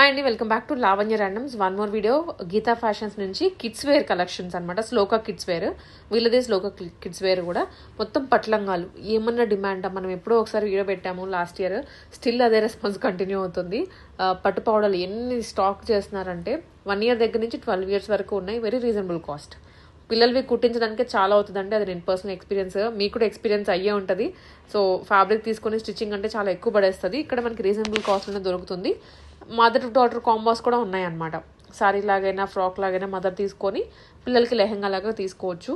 Hi అండి, welcome back to Lavanya randoms. One more video Geetha fashions నుంచి kids wear collections అనమాట. Shloka kids wear, వీళ్ళదే Shloka kids wear కూడా మొత్తం పట్లంగాలు. ఏమన్నా డిమాండ్, మనం ఎప్పుడో ఒకసారి వీడియో పెట్టాము లాస్ట్ ఇయర్, స్టిల్ అదే రెస్పాన్స్ కంటిన్యూ అవుతుంది. పట్టు పౌడర్లు ఎన్ని స్టాక్ చేస్తున్నారంటే 1 year దగ్గర నుంచి 12 years వరకు ఉన్నాయి. Very reasonable cost. పిల్లలవి కుట్టించడానికి చాలా అవుతుందంటే అది నేను పర్సనల్ ఎక్స్పీరియన్స్, మీకు కూడా ఎక్స్పీరియన్స్ అయ్యే ఉంటుంది. సో ఫ్యాబ్రిక్ తీసుకొని స్టిచ్చింగ్ అంటే చాలా ఎక్కువ పడేస్తుంది. ఇక్కడ మనకి రీజనబుల్ కాస్ట్లోనే దొరుకుతుంది. మదర్ డాటర్ కాంబోస్ కూడా ఉన్నాయన్నమాట. సారీ లాగైనా ఫ్రాక్ లాగైనా మదర్ తీసుకొని పిల్లలకి లెహంగా లాగా తీసుకోవచ్చు.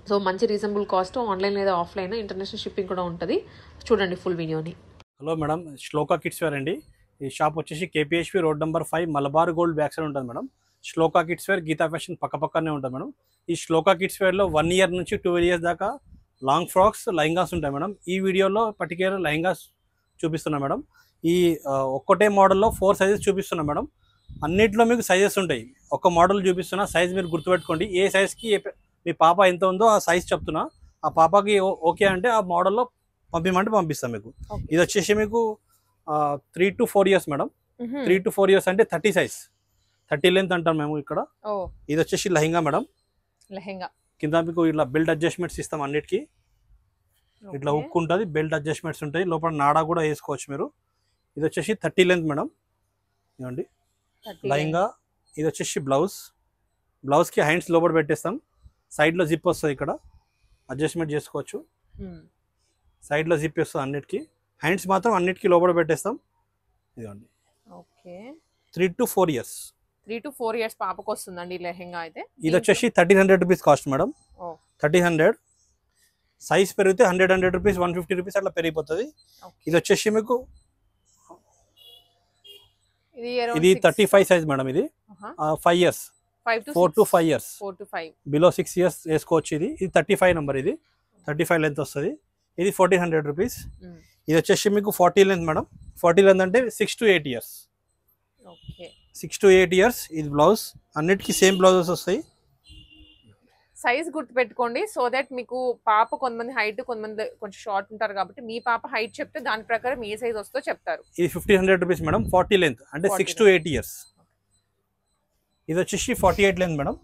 సో మంచి రీజనబుల్ కాస్ట్. ఆన్లైన్ లేదా ఆఫ్లైన్, ఇంటర్నేషనల్ షిప్పింగ్ కూడా ఉంటుంది. చూడండి ఫుల్ వీడియోని. Hello madam, Shloka kids wear అండి. ఈ షాప్ వచ్చేసి KPHB road number 5 Malabar gold back side ఉంటుంది madam. Shloka kids wear Geetha fashion పక్కనే ఉంటుంది మేడం. ఈ శ్లోక కిడ్స్ వేర్లో 1 year నుంచి 12 years దాకా లాంగ్ ఫ్రాక్స్, లెహంగాస్ ఉంటాయి మేడం. ఈ వీడియోలో పర్టికులర్ లెహంగాస్ చూపిస్తున్నా మేడం. ఈ ఒక్కటే మోడల్లో 4 sizes చూపిస్తున్నా మేడం. అన్నిట్లో మీకు సైజెస్ ఉంటాయి. ఒక మోడల్ చూపిస్తున్నా, సైజ్ మీరు గుర్తుపెట్టుకోండి. ఏ సైజ్కి మీ పాప ఎంత ఉందో ఆ సైజ్ చెప్తున్నా. ఆ పాపకి ఓకే అంటే ఆ మోడల్లో పంపించమంటే పంపిస్తాం మీకు. ఇది వచ్చేసి మీకు 3 to 4 years madam. 3 to 4 years అంటే 30 size, 30 లెంత్ అంటాం మేము ఇక్కడ. ఇది వచ్చేసి లెహంగా మేడం. లెహంగా కింద మీకు ఇట్లా బెల్ట్ అడ్జస్ట్మెంట్స్ ఇస్తాం. అన్నిటికీ ఇట్లా హుక్ ఉంటుంది, బెల్ట్ అడ్జస్ట్మెంట్స్ ఉంటాయి. లోపల నాడా కూడా వేసుకోవచ్చు మీరు. ఇది వచ్చేసి 30 లెంత్ మేడం. ఇవ్వండి లెహంగా. ఇది వచ్చేసి బ్లౌజ్కి హ్యాండ్స్ లోపల పెట్టేస్తాం. సైడ్లో జిప్ వస్తుంది, ఇక్కడ అడ్జస్ట్మెంట్ చేసుకోవచ్చు. సైడ్లో జిప్ వస్తుంది అన్నిటికీ. హ్యాండ్స్ మాత్రం అన్నిటికీ లోపల పెట్టేస్తాం. ఇదిగోండి. Okay, 3 to 4 years. 3 to 4 years పాపకు వస్తుందండి లెహంగా అయితే. ఇది వచ్చేసి 1300 రూపీస్ కాస్ట్ మేడం. 1300. సైజ్ పెరిగితే 100 రూపీస్, 150 రూపీస్ అట్లా పెరిగిపోతుంది. ఇది వచ్చేసి మీకు ఇది 35 సైజ్ మేడం. ఇది 5 years, 4 to 5 years, 4 to 5 below 6 years వేసుకోవచ్చు. ఇది 35 నెంబర్. ఇది 35 లెంత్ వస్తుంది. ఇది 1400 రూపీస్. ఇది వచ్చేసి మీకు 40 లెంత్ మేడం. 40 లెంత్ అంటే 6 to 8 years. 6 to 8 years. ఇది బ్లౌజ్, అన్నిటికీ సేమ్ బ్లౌజెస్ వస్తాయి. సైజ్ గుర్తు పెట్టుకోండి. సో దట్ మీకు పాప కొంతమంది హైట్, కొంతమంది కొంచెం షార్ట్ ఉంటారు కాబట్టి మీ పాప హైట్ చెప్తే దాని ప్రకారం ఏ సైజ్ వస్తుందో చెప్తారు. ఇది 1500 రూపీస్ మేడం. 40 లెంత్ అంటే 6 to 8 years. ఇది వచ్చేసి 48 లెంత్ మేడం.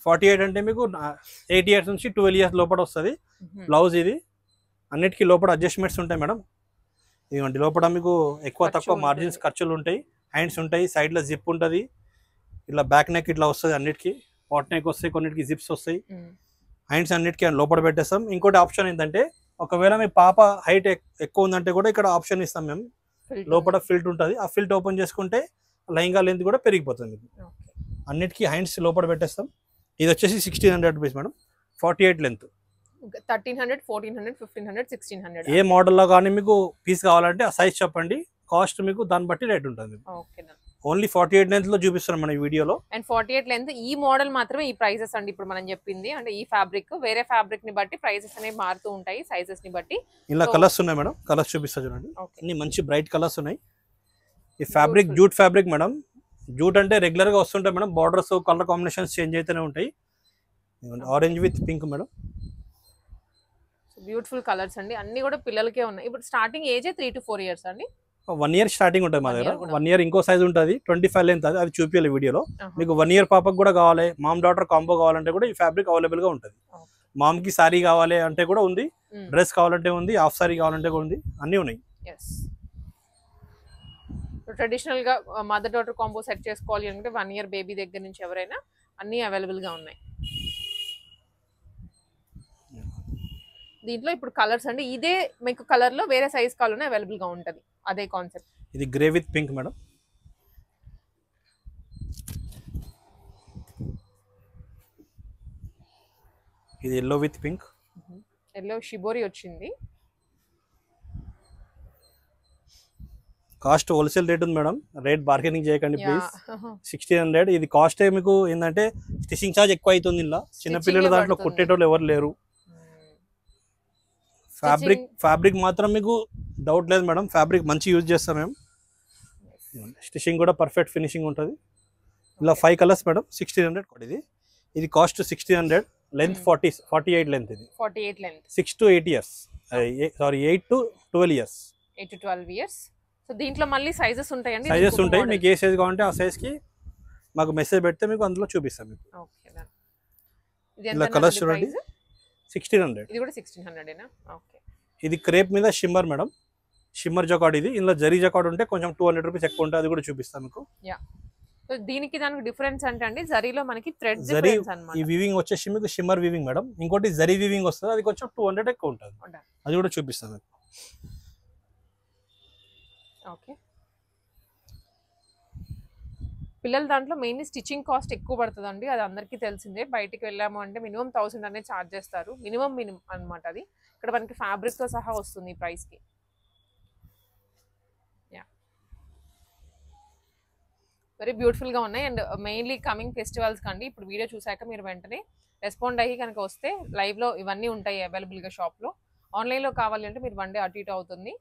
48 అంటే మీకు 8 years నుంచి 12 years లోపల వస్తుంది బ్లౌజ్. ఇది అన్నిటికీ లోపల అడ్జస్ట్మెంట్స్ ఉంటాయి మేడం. ఇదిగోండి, లోపల మీకు ఎక్కువ తక్కువ మార్జిన్స్ ఖర్చులు ఉంటాయి. హ్యాండ్స్ ఉంటాయి, సైడ్లో జిప్ ఉంటుంది. ఇట్లా బ్యాక్ నెక్ ఇట్లా వస్తుంది. అన్నిటికీ పాట్ నెక్ వస్తాయి, కొన్నిటికి జిప్స్ వస్తాయి. హ్యాండ్స్ అన్నిటికీ లోపల పెట్టేస్తాం. ఇంకోటి ఆప్షన్ ఏంటంటే, ఒకవేళ మీ పాప హైట్ ఎక్కువ ఉందంటే కూడా ఇక్కడ ఆప్షన్ ఇస్తాం మేము. లోపల ఫిల్ట్ ఉంటుంది. ఆ ఫిల్ట్ ఓపెన్ చేసుకుంటే లెహంగా లెంత్ కూడా పెరిగిపోతుంది. అన్నిటికీ హ్యాండ్స్ లోపల పెట్టేస్తాం. ఇది వచ్చేసి 1600 రూపీస్ మేడం. 48 లెంత్. 1300, 1400, 1500, 1600. ఏ మోడల్లో కానీ మీకు పీస్ కావాలంటే ఆ సైజ్ చెప్పండి. కాస్ట్ మీకు దాన్ని బట్టి రేట్ ఉంటుంది. ఓన్లీ 48 లెంత్ లో చూపిస్తున్నాం మన వీడియోలో. అండ్ 48 లెంత్ ఈ మోడల్ మాత్రమే ఈ ప్రైసెస్ అండి. ఇప్పుడు మనం చెప్పింది అంటే ఈ ఫ్యాబ్రిక్, వేరే ఫ్యాబ్రిక్ ని బట్టి ప్రైసెస్ అనేవి మారుతూ ఉంటాయి, సైజెస్ ని బట్టి. ఇలా కలర్స్ ఉన్నాయి మేడం. కలర్స్ చూపిస్తా చూడండి. అన్ని మంచి బ్రైట్ కలర్స్ ఉన్నాయి. ఈ fabric jute fabric madam. Jute అంటే రెగ్యులర్ గా వస్తుంటాయి madam. Borders, colour combinations change అయితేనే ఉంటాయి. Orange with pink madam. Beautiful colours అండి. అన్ని కూడా పిల్లలకే ఉన్నాయి. ఇప్పుడు స్టార్టింగ్ ఏజ్ 3 to 4 years అండి. 1 year స్టార్టింగ్ ఉంటుంది మా దగ్గర. 1 year ఇంకో సైజ్ ఉంటుంది 25 లెంత్. అది చూపించాలి వీడియోలో. మీకు 1 year పాపకు కూడా కావాలి, మామ్ డాటర్ కాంబో కావాలంటే కూడా ఈ ఫ్యాబ్రిక్ అవైలబుల్ గా ఉంటుంది. మామ్ కి సారీ కావాలి అంటే కూడా ఉంది, డ్రెస్ కావాలంటే ఉంది, హాఫ్ సారీ కావాలంటే కూడా ఉంది, అన్ని ఉన్నాయి. ట్రెడిషనల్ గా మదర్ డాటర్ కాంబో సెట్ చేసుకోవాలి అంటే 1 year బేబీ దగ్గర నుంచి ఎవరైనా అన్ని అవైలబుల్ గా ఉన్నాయి. దీంట్లో ఇప్పుడు కలర్స్ అండి. ఇదే మీకు కలర్ లో వేరే సైజ్ కావాలన్నా అవైలబుల్ గా ఉంటుంది. అదే కాన్సెప్ట్. ఇది గ్రే విత్ పింక్ మేడం. ఇది yellow with pink. Yellow shibori వచ్చింది. కాస్ట్ హోల్సేల్ రేట్ ఉంది మేడం. రేట్ బార్గెనింగ్ చేయకండి ప్లీజ్. 1600. ఇది కాస్ట్ మీకు ఏంటంటే స్టిచింగ్ ఛార్జ్ ఎక్కువ అవుతుంది. ఇలా చిన్నపిల్లల దాంట్లో కుట్టేటోళ్ళు ఎవరు లేరు. ఫ్యాబ్రిక్ మాత్రం మీకు డౌట్ లేదు మేడం. ఫ్యాబ్రిక్ మంచి యూజ్ చేస్తాం మేము. స్టిచింగ్ కూడా పర్ఫెక్ట్ ఫినిషింగ్ ఉంటుంది. ఇలా 5 కలర్స్ మేడం. 1600. ఇది కాస్ట్ 1600. Length 48 length. ఇది 48 length. 6 to 8 years. Sorry 8 to 12 years. 8 to 12 years. So దీంట్లో మళ్ళీ సైజెస్ ఉంటాయండి? సైజెస్ ఉంటాయి, మీకు ఏ సైజ్ కావాలంటే ఆ సైజ్కి మాకు మెసేజ్ పెడితే మీకు అందులో చూపిస్తాం మీకు. ఓకే, ఇది ఇలా కలర్స్ చూడండి, 1600. ఇది కూడా 1600ఏనా? ఓకే. ఇది క్రేప్ మీద షిమ్మర్ మేడం, షిమ్మర్ జకాడ్. ఇది ఇందులో జరీ జకాడ్ ఉంటే కొంచెం 200 రూపీస్ ఎక్కువ ఉంటుంది, అది కూడా చూపిస్తాం మీకు. యా. సో దీనికి దానికి డిఫరెన్స్ అంటే అండి, జరీలో మనకి థ్రెడ్ జరీ డిఫరెన్స్ అన్నమాట. ఈ వీవింగ్ వచ్చేసి మీకు షిమ్మర్ వీవింగ్ మేడం, ఇంకోటి జరీ వీవింగ్ వస్తుంది, అది కొంచెం 200 ఎక్కువ ఉంటుంది, అది కూడా చూపిస్తాం మీకు. ఓకే. పిల్లల దాంట్లో మెయిన్లీ స్టిచ్చింగ్ కాస్ట్ ఎక్కువ పడుతుందండి, అది అందరికీ తెలిసిందే. బయటికి వెళ్ళాము అంటే మినిమం 1000 అనేది ఛార్జ్ చేస్తారు, మినిమం అనమాట అది. ఇక్కడ మనకి ఫ్యాబ్రిక్తో సహా వస్తుంది ఈ ప్రైస్కి. వెరీ బ్యూటిఫుల్గా ఉన్నాయి. అండ్ మెయిన్లీ కమింగ్ ఫెస్టివల్స్ కండి, ఇప్పుడు వీడియో చూసాక మీరు వెంటనే రెస్పాండ్ అయ్యి కనుక వస్తే లైవ్లో ఇవన్నీ ఉంటాయి అవైలబుల్గా షాప్లో. ఆన్లైన్లో కావాలి అంటే మీరు 1 డే అటు ఇటు అవుతుంది.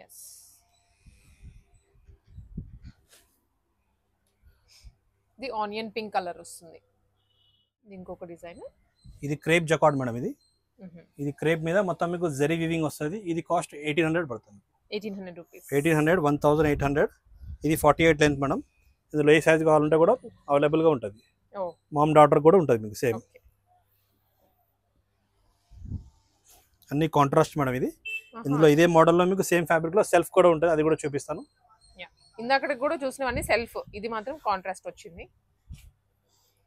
ఎస్, ఇది ఆనియన్ పింక్ కలర్ వస్తుంది. ఇది ఇంకొక డిజైన్, ఇది క్రేప్ జకాడ్ మేడం. ఇది క్రేప్ మీద మొత్తం మీకు జరీ వీవింగ్ వస్తుంది. ఇది కాస్ట్ 1800 పడుతుంది. 1800 రూపీస్. 1800, 1800. ఇది 48 లెంత్ మేడం. ఇందులో ఏ సైజ్ కావాలంటే కూడా అవైలబుల్గా ఉంటుంది. మామ్ డాటర్ కూడా ఉంటుంది మీకు సేమ్. అన్ని కాంట్రాస్ట్ మేడం. ఇది ఇందులో ఇదే మోడల్లో మీకు సేమ్ ఫ్యాబ్రిక్లో సెల్ఫ్ కూడా ఉంటుంది, అది కూడా చూపిస్తాను. ఇందాక కూడా చూసినవన్నీ సెల్ఫ్, ఇది మాత్రం కాంట్రాస్ట్ వచ్చింది.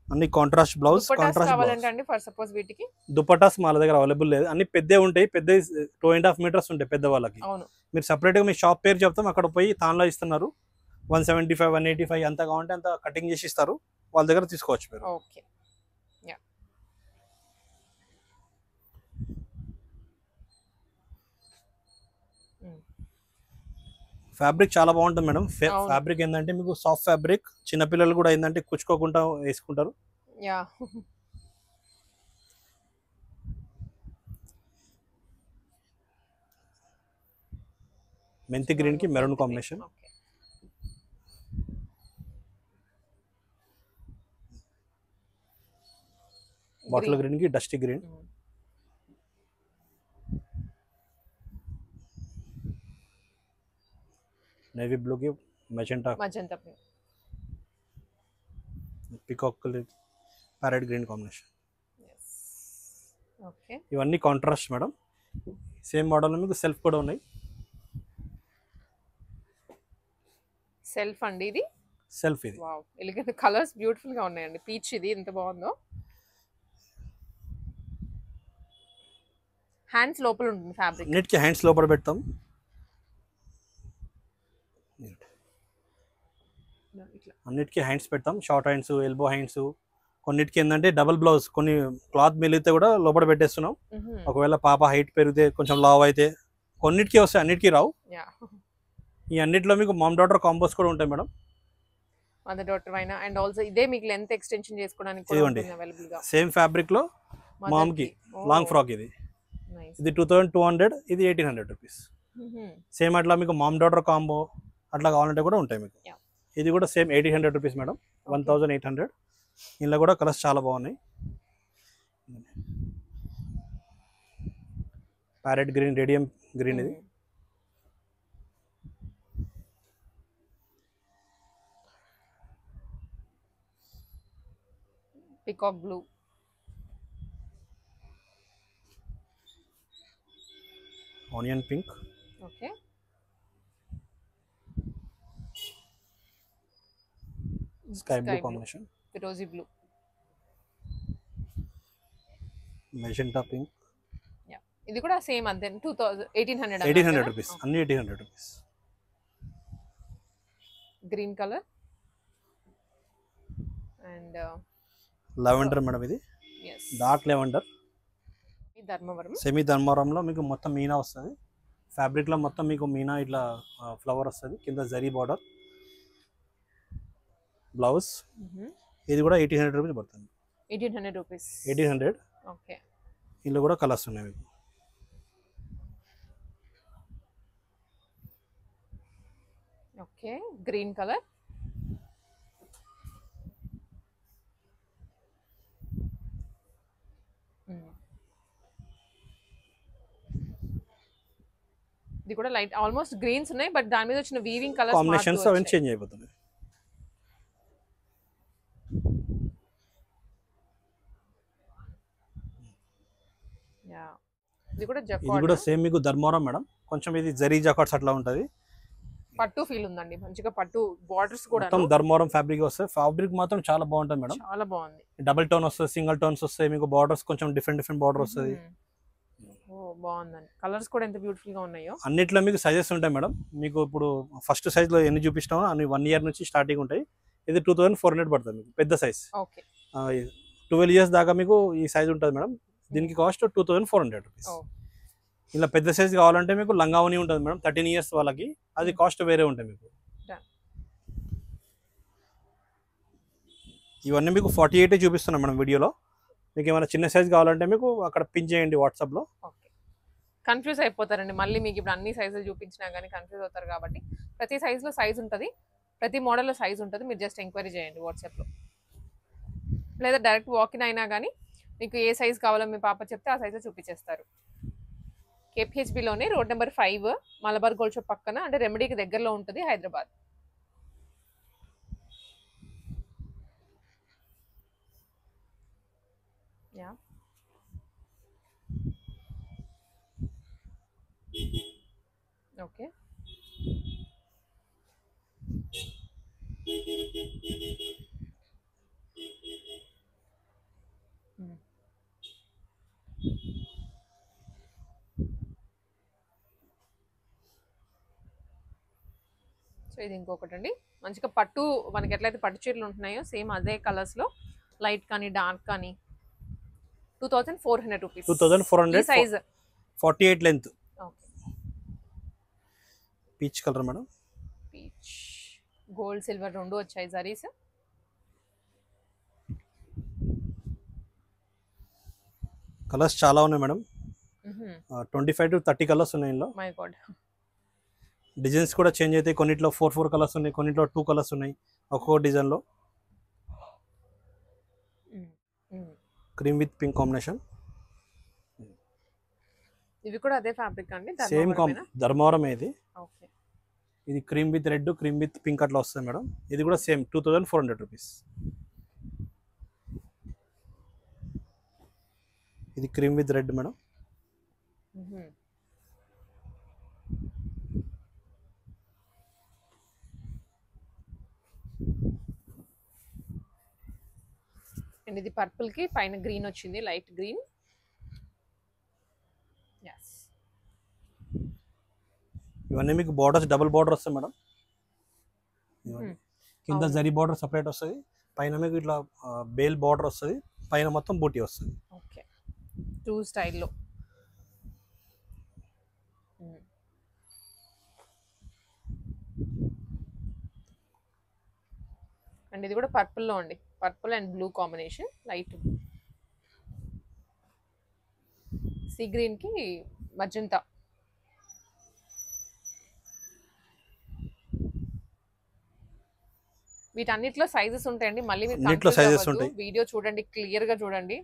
అన్ని కాంట్రాస్ట్ బ్లౌజ్, కాంట్రాస్ట్ కావాలంటే అండి ఫర్ సపోజ్ వీటికి దుపట్టాస్ మా దగ్గర అవైలబుల్ లేదు. అన్ని పెద్దవి ఉంటాయి, పెద్ద 2.5 మీటర్స్ ఉంటాయి పెద్ద వాళ్ళకి. మీరు సపరేట్గా మీ షాప్ పేరు చెప్తాం, అక్కడ పోయి తాన్లో ఇస్తున్నారు. 175, 185 ఎంత కావాలంటే అంత కటింగ్ చేసి ఇస్తారు, వాళ్ళ దగ్గర తీసుకోవచ్చు మీరు. ఓకే. ఫ్యాబ్రిక్ చాలా బాగుంటుంది మేడం. ఫ్యాబ్రిక్ ఏంటంటే మీకు సాఫ్ట్ ఫ్యాబ్రిక్, చిన్నపిల్లలు కూడా ఏంటంటే కుచ్చుకోకుండా వేసుకుంటారు. మెంతి గ్రీన్ కి మెరూన్ కాంబినేషన్. బాటిల్ గ్రీన్ కి డస్టీ గ్రీన్. నేవీ బ్లూ కి magenta peacock colour parrot green combination. ఇవన్నీ కాంట్రాస్ట్ మేడం. సేమ్ మోడల్ మీకు సెల్ఫ్ కూడా ఉన్నాయి. సెల్ఫ్ అండి ఇది, సెల్ఫ్. ఇది వావ్, ఎలిగెంట్ కలర్స్ బ్యూటిఫుల్ గా ఉన్నాయండి. పీచ్ ఇది ఎంత బాగుందో. హ్యాండ్స్ లోపల ఉంటుంది ఫ్యాబ్రిక్, అన్నిటికీ హ్యాండ్స్ లోపల పెడతాం. అన్నిటికీ హ్యాండ్స్ పెడతాం, షార్ట్ హ్యాండ్స్, ఎల్బో హ్యాండ్స్. కొన్నిటికి ఏంటంటే డబుల్ బ్లౌజ్, కొన్ని క్లాత్ మిలిగితే కూడా లోపల పెట్టేస్తున్నాం. ఒకవేళ పాప హైట్ పెరిగితే కొంచెం లావ్ అయితే కొన్నిటికి వస్తాయి, అన్నిటికీ రావు. ఈ అన్నిటిలో మీకు మామ్ డాటర్ కాంబోస్ కూడా ఉంటాయి మేడం. మదర్ డాటర్ అయినా అండ్ ఆల్సో ఇదే మీకు లెంత్ ఎక్స్టెన్షన్ చేసుకోవడానికి కూడా ఉంటుంది అవైలబుల్ గా. సేమ్ ఫ్యాబ్రిక్ లో మామ్ కి లాంగ్ ఫ్రాక్. ఇది 2200, ఇది 1800 రూపీస్. సేమ్ అట్లా మీకు మామ్ డాటర్ కాంబో అట్లా కావాలంటే కూడా ఉంటాయి మీకు. ఇది కూడా సేమ్ 1800 రూపీస్ మేడం, 1800. ఇందులో కూడా కలర్స్ చాలా బాగున్నాయి. Parrot green, radium green. ఇది peacock blue, onion pink. Okay. Sky blue combination, ఫిరోజీ బ్లూ, మెజెంటా పింక్. ఇది కూడా సేమ్ అంతే 1800 రూపీస్. అన్ని 1800 rupees. Green colour and lavender madam. ఇది డార్క్ లెవెండర్. ధర్మవరం, సెమీ ధర్మవరంలో మీకు మొత్తం మీనా వస్తుంది. ఫ్యాబ్రిక్ లో మొత్తం మీకు మీనా ఇట్లా ఫ్లవర్ వస్తుంది, కింద జరీ బార్డర్, బ్లౌజ్. ఇది కూడా 1800 రూపీస్ పడుతుంది. 1800 రూపీస్. 1800. ఓకే. ఇందులో కూడా కలర్స్ ఉన్నాయి మీకు. ఓకే, గ్రీన్ కలర్, ఇది కూడా లైట్ ఆల్మోస్ట్ గ్రీన్స్ ఉన్నాయి, బట్ దాని మీద వచ్చిన వీవింగ్ కలర్స్ కాంబినేషన్స్ అవన్నీ చేంజ్ అయిపోతున్నాయి. ఇది కూడా ఇది కూడా సేమ్ మీకు ధర్మవరం మేడం, కొంచెం ఇది జరీ జాకాట్స్ అట్లా ఉంటది, పట్టు ఫీల్ ఉందండి, మంచిగా పట్టు బార్డర్స్ కూడా మొత్తం ధర్మవరం ఫ్యాబ్రిక్ వస్తుంది. ఫ్యాబ్రిక్ మాత్రం చాలా బాగుంటుంది మేడం, చాలా బాగుంది. డబుల్ టోన్ వస్తుంది, సింగిల్ టోన్స్ వస్తాయి, మీకు బార్డర్స్ కొంచెం డిఫరెంట్ బార్డర్ వస్తుంది. ఓ బాగుందండి, కలర్స్ కూడా ఎంత బ్యూటిఫుల్ గా ఉన్నాయో. అన్నిట్లో మీకు సైజెస్ ఉంటాయి మేడం, మీకు ఇప్పుడు ఫస్ట్ సైజ్ లో ఎన్ని చూపిస్తామో అన్ని 1 year నుంచి స్టార్టింగ్ ఉంటాయి. ఇది 2400 పడుతుంది మీకు పెద్ద సైజ్. ఓకే 12 years దాకా మీకు ఈ సైజ్ ఉంటుంది మేడం. దీనికి కాస్ట్ 2400 రూపీస్. ఇలా పెద్ద సైజ్ కావాలంటే మీకు లంగావని ఉంటుంది మేడం 13 years వాళ్ళకి, అది కాస్ట్ వేరే ఉంటుంది మీకు. ఇవన్నీ మీకు 48 చూపిస్తున్నాం మేడం వీడియోలో. మీకు ఏమైనా చిన్న సైజ్ కావాలంటే మీకు అక్కడ పిన్ చేయండి వాట్సాప్లో. ఓకే, కన్ఫ్యూజ్ అయిపోతారండి మళ్ళీ, మీకు ఇప్పుడు అన్ని సైజులు చూపించినా కానీ కన్ఫ్యూజ్ అవుతారు. కాబట్టి ప్రతి సైజులో సైజ్ ఉంటుంది, ప్రతి మోడల్లో సైజ్ ఉంటుంది. మీరు జస్ట్ ఎంక్వైరీ చేయండి వాట్సాప్లో, లేదా డైరెక్ట్ వాకిన్ అయినా కానీ మీకు ఏ సైజ్ కావాలో మీ పాప చెప్తే ఆ సైజు చూపించేస్తారు. కేపీహెచ్బిలోనే road number 5 Malabar gold shop పక్కన, అంటే రెమెడీకి దగ్గరలో ఉంటుంది, హైదరాబాద్. యా ఓకే, సో ఇది ఇంకొకటి అండి, మంచిగా పట్టు, మనకి ఎట్లయితే పట్టు చీరలు ఉంటున్నాయో సేమ్ అదే కలర్స్ లో, లైట్ కానీ డార్క్ కానీ. 2400 rupees. 2400 size 48 length. Okay, peach colour madam, peach gold silver రెండు వచ్చాయి జరీస్. కలర్స్ చాలా ఉన్నాయి మేడం, 25 to 30 కలర్స్ ఉన్నాయి ఇందులో. మై గాడ్, డిజైన్స్ కూడా చేంజ్ అవుతాయి, కొన్నిట్లో 4 కలర్స్ ఉన్నాయి, కొన్నిట్లో 2 కలర్స్ ఉన్నాయి ఒక్కొక్క డిజైన్లో. Cream with pink combination. ఇవి కూడా అదే ఫ్యాబ్రిక్ అండి, సేమ్ ధర్మవరం ఇది. ఓకే, ఇది cream with red, cream with pink అట్లా వస్తుంది మేడం. ఇది కూడా సేమ్ 2400 రూపీస్. ఇది cream with red madam. And ఇది పర్పుల్ కి పైన గ్రీన్ వచ్చింది, లైట్ గ్రీన్. ఇవన్నీ మీకు బార్డర్స్ డబుల్ బార్డర్ వస్తాయి మేడం. కింద జరీ బార్డర్ సపరేట్ వస్తుంది, పైన మీకు ఇట్లా బేల్ బార్డర్ వస్తుంది, పైన మొత్తం బూటీ వస్తుంది. ఓకే, 2 స్టైల్లో. అండ్ ఇది కూడా పర్పుల్లో అండి, purple and blue combination, light sea green కి మజంతా. వీటన్నిటిలో సైజెస్ ఉంటాయండి, మళ్ళీ మీరు వీడియో చూడండి, క్లియర్ గా చూడండి.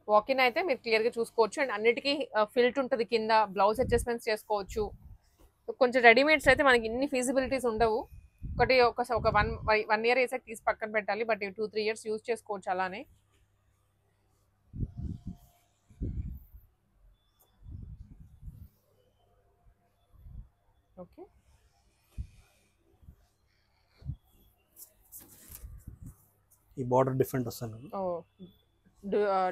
వాకిన్ అయితే మీరు క్లియర్ గా చూసుకోవచ్చు. అండ్ అన్నిటికీ ఫిల్ట్ ఉంటుంది కింద, బ్లౌజ్ అడ్జస్ట్మెంట్స్ చేసుకోవచ్చు. కొంచెం రెడీమేడ్స్ అయితే మనకి ఇన్ని ఫీజిబిలిటీస్ ఉండవు. ఒక 1 year వేసాక తీసి పక్కన పెట్టాలి, బట్ 2-3 years యూజ్ చేసుకోవచ్చు అలానే. ఓకే, ఈ బార్డర్ డిఫరెంట్ వస్తుంది,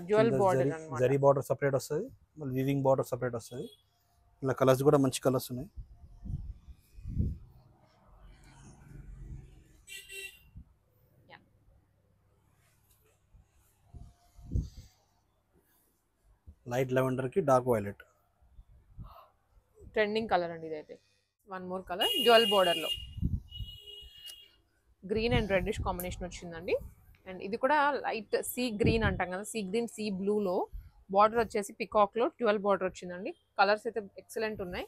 డ్యూయల్ బార్డర్ అన్నమాట. జరీ బార్డర్ సపరేట్ వస్తుంది, మళ్ళీ వీవింగ్ బార్డర్ సపరేట్ వస్తుంది. ఇలా కలర్స్ కూడా మంచి కలర్స్ ఉన్నాయి. లైట్ లెవెండర్ కి డార్క్ వైలెట్, ట్రెండింగ్ కలర్ అండి ఇదైతే. 1 more కలర్ డ్యూయల్ బార్డర్ లో గ్రీన్ అండ్ రెడ్డిష్ కాంబినేషన్ వచ్చిందండి. అండ్ ఇది కూడా లైట్ సీ గ్రీన్ అంటాం కదా, సీ గ్రీన్ సీ బ్లూలో బార్డర్ వచ్చేసి పికాక్లో 12 బార్డర్ వచ్చిందండి. కలర్స్ అయితే ఎక్సలెంట్ ఉన్నాయి.